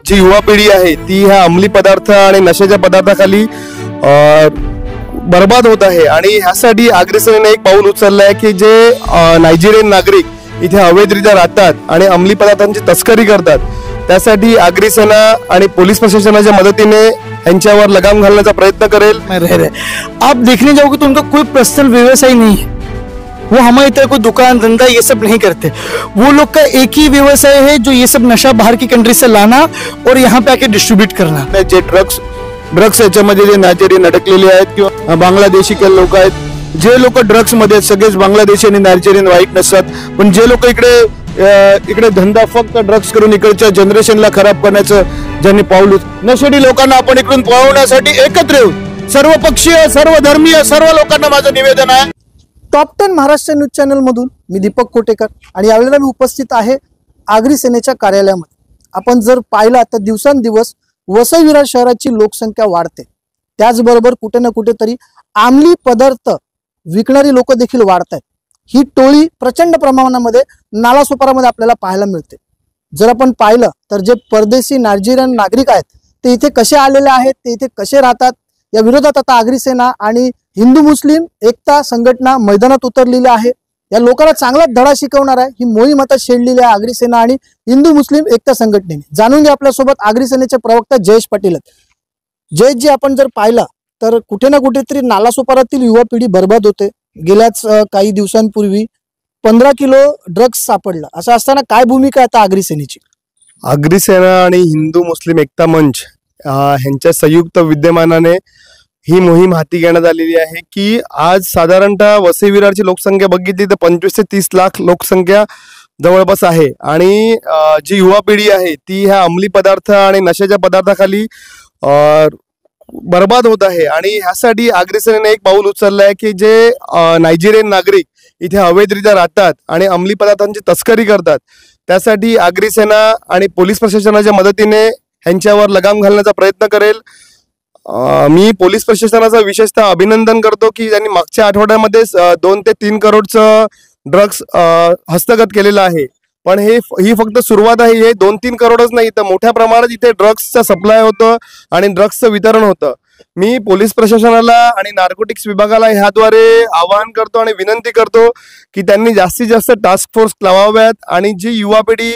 जी युवा पिढी आहे ती ह्या अंमली पदार्थ आणि नशेच्या पदार्थाखाली बर्बाद होत आहे आणि ह्यासाठी आगरी सेनेने एक पाऊल उचललं आहे की जे नायजेरियन नागरिक इथे अवैधरित्या राहतात आणि अंमली पदार्थांची तस्करी करतात त्यासाठी आगरी सेना आणि पोलीस प्रशासनाच्या मदतीने यांच्यावर लगाम घालण्याचा प्रयत्न करेल। आप देखने जाओगे तो उनका कोई पर्सनल व्यवसाय नहीं है, वो हमारी तरह कोई दुकान धंधा ये सब नहीं करते। वो लोग का एक ही व्यवसाय है जो ये सब नशा बाहर की कंट्री से लाना और यहाँ पे आके डिस्ट्रीब्यूट करना। जे ड्रग्स याच्यामध्ये जे नायजेरियन अडकलेले आहेत किंवा बांगलादेशी लोक आहेत, जे लोक ड्रग्स मध्ये सगळेच बांगलादेशी आणि नायजेरियन वाईट नसतात, पण जे लोक इकडे धंदा फक्त ड्रग्स करून इकडच्या जनरेशनला खराब करण्याचं ज्यांनी पाऊल नशेडी लोकांना आपण इकडून पळवण्यासाठी एकत्र येऊ सर्व पक्षीय सर्व धर्मीय सर्व लोकांना माझं निवेदन आहे। टॉप 10 महाराष्ट्र न्यूज चॅनल मधून मी दीपक कोटेकर आणि यावेळेला मी उपस्थित आहे आगरी सेनेच्या कार्यालयामध्ये। आपण जर पाहिलं तर दिवसांदिवस वसई विरार शहराची लोकसंख्या वाढते, त्याचबरोबर कुठे ना कुठेतरी अंमली पदार्थ विकणारी लोक देखील वाढत आहेत। ही टोळी प्रचंड प्रमाणामध्ये नालासोपारामध्ये आपल्याला पाहायला मिळते। जर आपण पाहिलं तर जे परदेशी नायजेरियन नागरिक आहेत ते इथे कसे आलेले आहेत, ते इथे कसे राहतात, या विरोधात आता आगरी सेना आणि हिंदू मुस्लिम एकता संघटना मैदानात उतरलेली आहे। या लोकांना चांगला धडा शिकवणार आहे ही मोहीम आता छेडलेली आहे आगरी सेना आणि हिंदू मुस्लिम एकता संघटनेने। जाणून घ्या आपल्यासोबत आगरी सेनेचे प्रवक्ता जयेश पाटील आहेत। जयेश जी, आपण जर पाहिलं तर कुठे ना कुठेतरी नालासोपारातील युवा पिढी बर्बाद होते। गेल्याच काही दिवसांपूर्वी 15 किलो ड्रग्स सापडला, असं असताना काय भूमिका आता आगरी सेनेची? आगरी सेना आणि हिंदू मुस्लिम एकता मंच ह्यांच्या संयुक्त विद्यमानाने ही मोहीम हाती घेण्यात आलेली आहे की आज साधारणतः वसई विरारची लोकसंख्या बघितली तर 25 ते 30 लाख लोकसंख्या जवळपास आहे आणि जी युवा पिढी आहे ती ह्या अंमली पदार्थ आणि नशेच्या पदार्थाखाली बर्बाद होत आहे आणि ह्यासाठी आगरी सेनेने एक पाऊल उचललं आहे की जे नायजेरियन नागरिक इथे अवैधरित्या राहतात आणि अंमली पदार्थांची तस्करी करतात त्यासाठी आगरी सेना आणि पोलीस प्रशासनाच्या मदतीने यांच्यावर लगाम घालण्याचा प्रयत्न करेल। मी पोलीस प्रशासनाचं विशेषतः अभिनंदन करतो की त्यांनी मागच्या आठवड्यामध्ये 2 ते 3 करोडचं ड्रग्स हस्तगत केलेलं आहे, पण ही फक्त सुरुवात आहे। हे 2-3 करोडच नाही तर मोठ्या प्रमाणात इथे ड्रग्सचा सप्लाय होतं आणि ड्रग्सचं वितरण होतं। मी पोलीस प्रशासनाला आणि नार्कोटिक्स विभागाला ह्याद्वारे आवाहन करतो आणि विनंती करतो की त्यांनी जास्तीत जास्त टास्क फोर्स लावाव्यात आणि जी युवा पिढी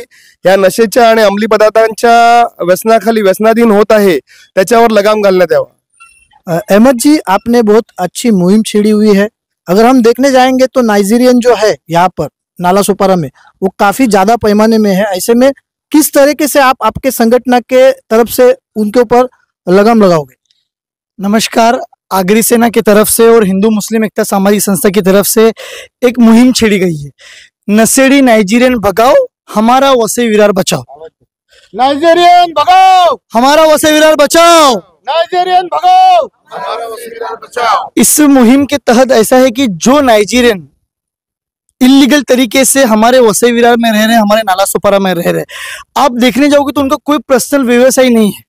या नशेच्या आणि अंमली पदार्थांच्या व्यसनाखाली व्यसनाधीन होत आहे त्याच्यावर लगाम घालण्यात यावा। अहमद जी, आपने बहुत अच्छी मुहिम छेड़ी हुई है। अगर हम देखने जाएंगे तो नाइजीरियन जो है यहाँ पर नालासोपारा में वो काफी ज्यादा पैमाने में है। ऐसे में किस तरीके से आप आपके संगठन के तरफ से उनके ऊपर लगाम लगाओगे? नमस्कार, आगरी सेना की तरफ से और हिंदू मुस्लिम एकता सामाजिक संस्था की तरफ से एक मुहिम छेड़ी गई है, नशेड़ी नाइजीरियन भगाओ हमारा वसई विरार बचाओ। नाइजेरियन भगाओ हमारा वसई विरार बचाओ, नाइजेरियन भगाओ हमारा वसई विरार बचाओ। इस मुहिम के तहत ऐसा है कि जो नाइजीरियन इलीगल तरीके से हमारे वसई विरार में रह रहे हैं, हमारे नालासोपारा में रह रहे हैं, आप देखने जाओगे तो उनका कोई पर्सनल व्यवसाय नहीं है,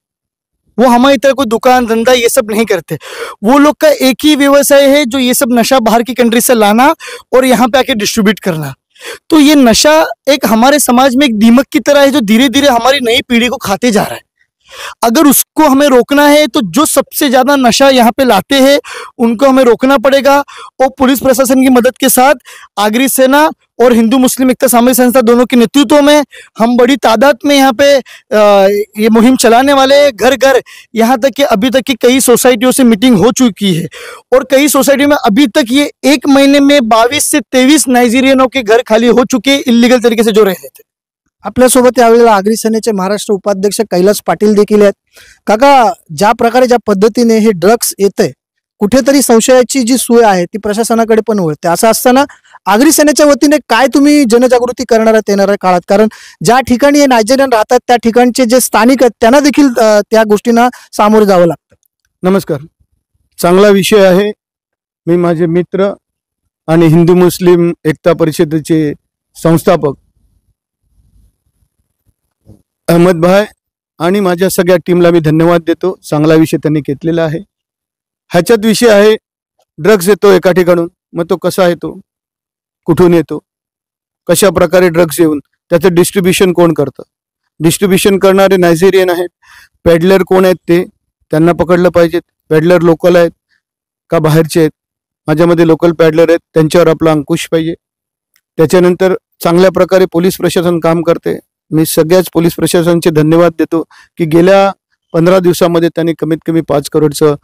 वो हमारी तरह कोई दुकान धंधा ये सब नहीं करते। वो लोग का एक ही व्यवसाय है जो ये सब नशा बाहर की कंट्री से लाना और यहाँ पे आके डिस्ट्रीब्यूट करना। तो ये नशा एक हमारे समाज में एक दीमक की तरह है जो धीरे धीरे हमारी नई पीढ़ी को खाते जा रहा है। अगर उसको हमें रोकना है तो जो सबसे ज्यादा नशा यहाँ पे लाते हैं उनको हमें रोकना पड़ेगा और पुलिस प्रशासन की मदद के साथ आगरी सेना और हिंदू मुस्लिम एकता सामाजिक संस्था दोनों के नेतृत्व में हम बड़ी तादाद में यहाँ पे ये मुहिम चलाने वाले हैं। घर घर, यहाँ तक कि अभी तक की कई सोसाइटियों से मीटिंग हो चुकी है और कई सोसाइटी में अभी तक ये 1 महीने में 22 से 23 नाइजीरियनों के घर खाली हो चुके इलीगल तरीके से जो रह रहे थे। आपल्यासोबत यावेळेला आगरी सेनेचे महाराष्ट्र उपाध्यक्ष कैलास पाटील देखील आहेत। काका, ज्या प्रकारे ज्या पद्धतीने हे ड्रग्स येते कुठेतरी संशयाची जी सोय आहे ती प्रशासनाकडे पण वळते, असं असताना आगरी सेनेच्या वतीने काय तुम्ही जनजागृती करणार आहात येणाऱ्या काळात? कारण ज्या ठिकाणी हे नायजेरियन राहतात त्या ठिकाणचे जे स्थानिक आहेत त्यांना देखील त्या गोष्टींना सामोरे जावं लागतं। नमस्कार, चांगला विषय आहे। मी माझे मित्र आणि हिंदू मुस्लिम एकता परिषदेचे संस्थापक अहमद भाई आणि माझ्या सगळ्या टीमला मी धन्यवाद देतो। चांगला विषय त्यांनी घेतलेला आहे। ह्याच्यात विषय आहे ड्रग्स येतो एका ठिकाणून, मग तो कसा येतो, कुठून येतो, कशा प्रकारे ड्रग्स येऊन त्याचं डिस्ट्रीब्युशन कोण करतं। डिस्ट्रीब्युशन करणारे नायजेरियन आहेत. पेडलर कोण आहेत ते त्यांना पकडलं पाहिजेत. पेडलर लोकल आहेत का बाहेरचे आहेत? माझ्यामध्ये लोकल पेडलर आहेत, त्यांच्यावर आपला अंकुश पाहिजे. त्याच्यानंतर चांगल्या प्रकारे पोलीस प्रशासन काम करते. मी सगळ्याच पोलीस प्रशासनाचे धन्यवाद देतो की गेल्या 15 दिवसामध्ये त्यांनी कमीत कमी 5 करोडचं,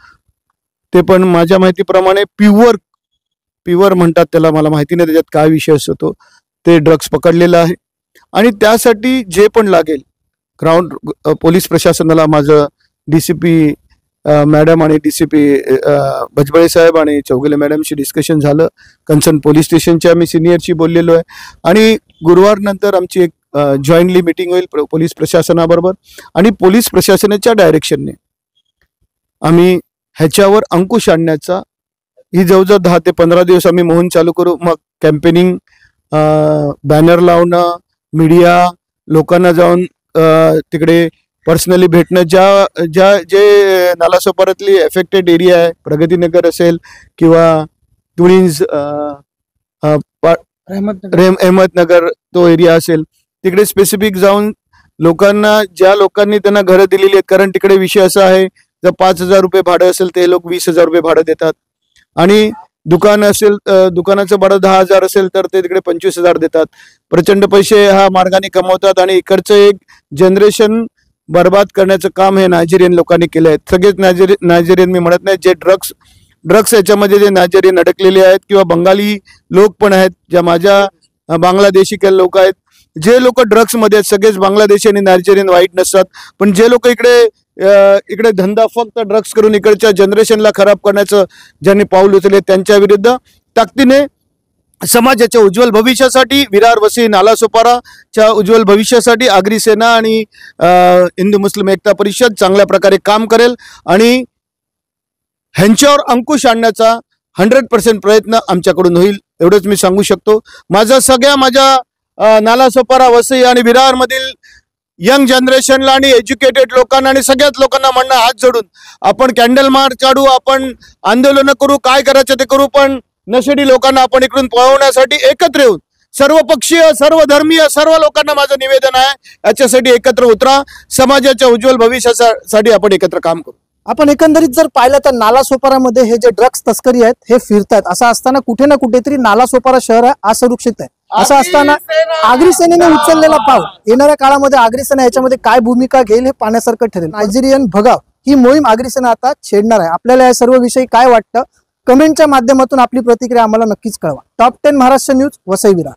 ते पण माझ्या माहितीप्रमाणे प्युअर म्हणतात त्याला, मला माहिती नाही त्याच्यात काय विषय असतो, ते ड्रग्स पकडलेलं आहे. आणि त्यासाठी जे पण लागेल ग्राउंड पोलीस प्रशासनाला माझं DCP मॅडम आणि DCP भजबळे साहेब आणि चौगुले मॅडमशी डिस्कशन झालं. कन्सर्न पोलीस स्टेशनच्या आम्ही सिनियरशी बोललेलो आहे. आणि गुरुवार नंतर आमची एक जॉईंटली मीटिंग होईल पोलीस प्रशासनाबरोबर आणि पोलीस प्रशासनाच्या डायरेक्शनने आम्ही ह्याच्यावर अंकुश आणण्याचा, ही जवळजवळ 10 ते 15 दिवस आम्ही मोहीम चालू करू. मग कॅम्पेनिंग, बॅनर लावणं, मीडिया, लोकांना जाऊन तिकडे पर्सनली भेटणं, जे नालासोपाऱ्यातली एफेक्टेड एरिया आहे, प्रगतीनगर असेल किंवा तुळींज, अहमदनगर तो एरिया असेल, तिकडे स्पेसिफिक जाऊन लोकांना, ज्या लोकांनी त्यांना घरं दिलेली आहेत, कारण तिकडे विषय असा आहे, जर 5,000 रुपये भाडं असेल ते लोक 20,000 रुपये भाडं देतात. आणि दुकान असेल, दुकानाचं भाडं 10,000 असेल तर ते तिकडे 25,000 देतात. प्रचंड पैसे हा मार्गाने कमवतात आणि इकडचं एक जनरेशन बर्बाद करण्याचं काम हे नायजेरियन लोकांनी केलं आहे. सगळेच नायजेरियन मी म्हणत नाही, जे ड्रग्स याच्यामध्ये जे नायजेरियन अडकलेले आहेत किंवा बंगाली लोक पण आहेत, ज्या माझ्या बांगलादेशी लोक आहेत, जे लोक ड्रग्समध्ये आहेत, सगळेच बांगलादेशी आणि नायजेरियन वाईट नसतात. पण जे लोक इकडे धंदा फक्त ड्रग्स करून इकडच्या जनरेशनला खराब करण्याचं ज्यांनी पाऊल उचलले, त्यांच्या विरुद्ध ताकदीने समाजाच्या उज्ज्वल भविष्यासाठी, विरार वसई नालासोपाराच्या उज्ज्वल भविष्यासाठी आगरी सेना आणि हिंदू मुस्लिम एकता परिषद चांगल्या प्रकारे काम करेल आणि ह्यांच्यावर अंकुश आणण्याचा 100% प्रयत्न आमच्याकडून होईल, एवढंच मी सांगू शकतो. माझ्या नालासोपारा, वसई आणि विरार मधील यंग जनरेशनला आणि एज्युकेटेड लोकांना आणि सगळ्याच लोकांना म्हणणं, हात जोडून आपण कॅन्डल मार्च काढू, आपण आंदोलन करू, काय करायचं ते करू, पण नशेडी लोकांना आपण इकडून पळवण्यासाठी एकत्र येऊन सर्व पक्षीय, सर्व धर्मीय, सर्व लोकांना माझं निवेदन आहे, याच्यासाठी एकत्र उतरा. समाजाच्या उज्ज्वल भविष्यासाठी आपण एकत्र काम करू. आपण एकंदरीत जर पाहिलं तर नालासोपारामध्ये हे जे ड्रग्स तस्करी आहेत हे फिरतात. असं असताना कुठे ना कुठेतरी नालासोपारा शहर असुरक्षित आहे. असं असताना आगरी सेनेने उचललेला पाऊल येणाऱ्या काळामध्ये आगरी सेना याच्यामध्ये काय भूमिका घेईल हे पाहण्यासारखं ठरेल. नायजेरियन भगाव ही मोहीम आगरी सेना आता छेडणार आहे. आपल्याला या सर्व विषयी काय वाटतं, कमेंटच्या माध्यमातून आपली प्रतिक्रिया आम्हाला नक्कीच कळवा. Top 10 Maharashtra news, Vasai Virar.